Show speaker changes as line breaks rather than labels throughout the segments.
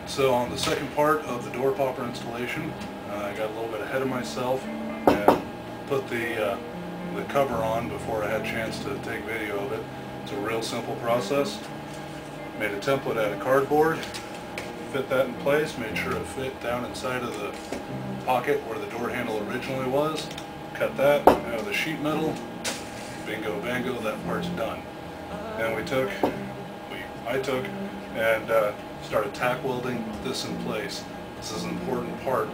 So on the second part of the door popper installation, I got a little bit ahead of myself and put the cover on before I had a chance to take video of it. It's a real simple process. Made a template out of cardboard, fit that in place, made sure it fit down inside of the pocket where the door handle originally was, cut that out of the sheet metal, bingo bango, that part's done. And I took and started tack welding this in place. This is an important part,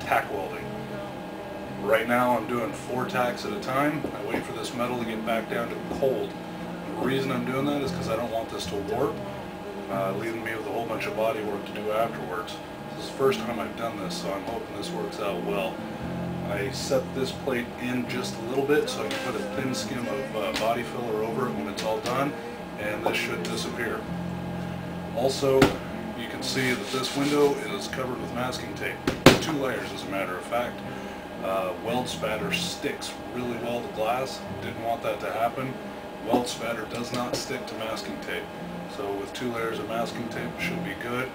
tack welding. Right now I'm doing 4 tacks at a time. I wait for this metal to get back down to cold. The reason I'm doing that is because I don't want this to warp, leaving me with a whole bunch of body work to do afterwards. This is the first time I've done this, so I'm hoping this works out well. I set this plate in just a little bit so I can put a thin skim of body filler over it when it's all done, and this should disappear. Also, you can see that this window is covered with masking tape. 2 layers as a matter of fact. Weld spatter sticks really well to glass. Didn't want that to happen. Weld spatter does not stick to masking tape. So with 2 layers of masking tape should be good.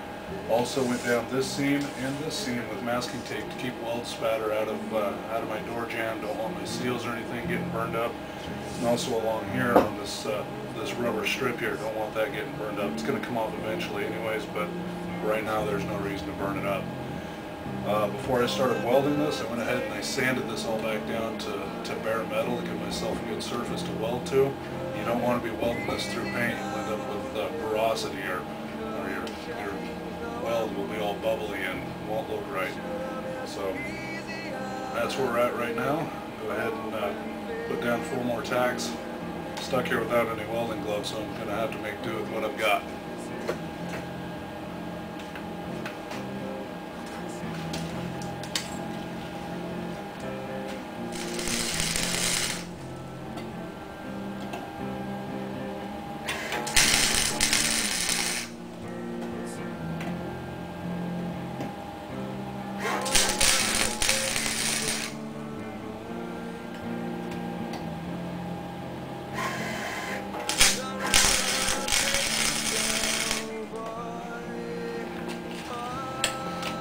Also went down this seam and this seam with masking tape to keep weld spatter out of my door jamb. Don't want my seals or anything getting burned up. And also along here on this rubber strip here, don't want that getting burned up. It's going to come off eventually anyways, but right now there's no reason to burn it up. Before I started welding this, I went ahead and I sanded this all back down to bare metal to give myself a good surface to weld to. You don't want to be welding this through paint. You'll end up with porosity or your weld will be all bubbly and won't look right. So that's where we're at right now. Go ahead and put down 4 more tacks. Stuck here without any welding gloves, so I'm going to have to make do with what I've got.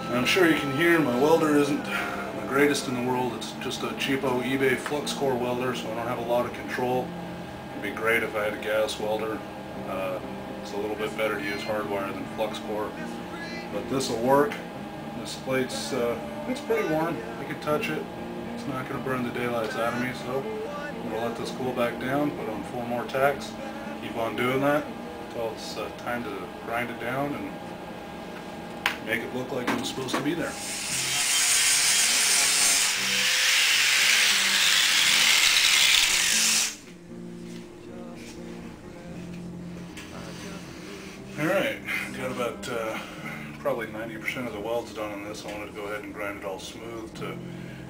I'm sure you can hear my welder isn't the greatest in the world. It's just a cheapo eBay flux core welder, so I don't have a lot of control. It'd be great if I had a gas welder. It's a little bit better to use hardwire than flux core, but this will work. This plate's it's pretty warm. I can touch it. It's not going to burn the daylights out of me, so I'm going to let this cool back down. Put on 4 more tacks. Keep on doing that until it's time to grind it down and make it look like it was supposed to be there. Alright, got about probably 90% of the welds done on this. I wanted to go ahead and grind it all smooth to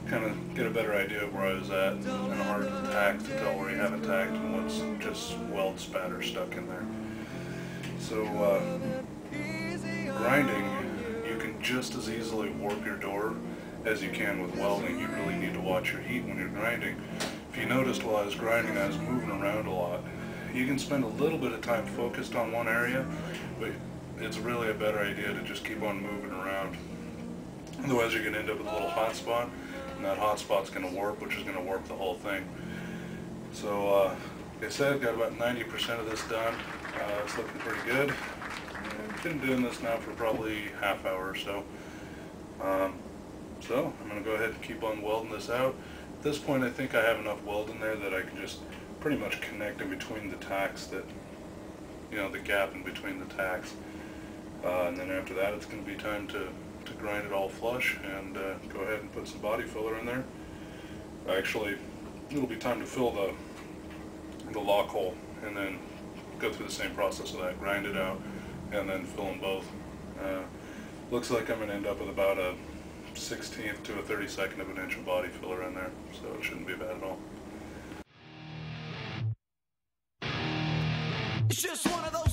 kind of get a better idea of where I was at. It's kind of hard to tack to tell where you haven't tacked and what's just weld spatter stuck in there. So grinding, just as easily warp your door as you can with welding. You really need to watch your heat when you're grinding. If you noticed while I was grinding, I was moving around a lot. You can spend a little bit of time focused on one area, but it's really a better idea to just keep on moving around. Otherwise you're going to end up with a little hot spot, and that hot spot's going to warp, which is going to warp the whole thing. So like I said, got about 90% of this done. It's looking pretty good. I've been doing this now for probably half hour or so. So I'm going to go ahead and keep on welding this out. At this point I think I have enough weld in there that I can just pretty much connect in between the tacks, that, you know, the gap in between the tacks. And then after that it's going to be time to grind it all flush and go ahead and put some body filler in there. Actually, it'll be time to fill the lock hole and then go through the same process of that, grind it out, and then fill them both. Looks like I'm going to end up with about a 1/16 to a 32nd of an inch of body filler in there, so it shouldn't be bad at all.
It's just one of those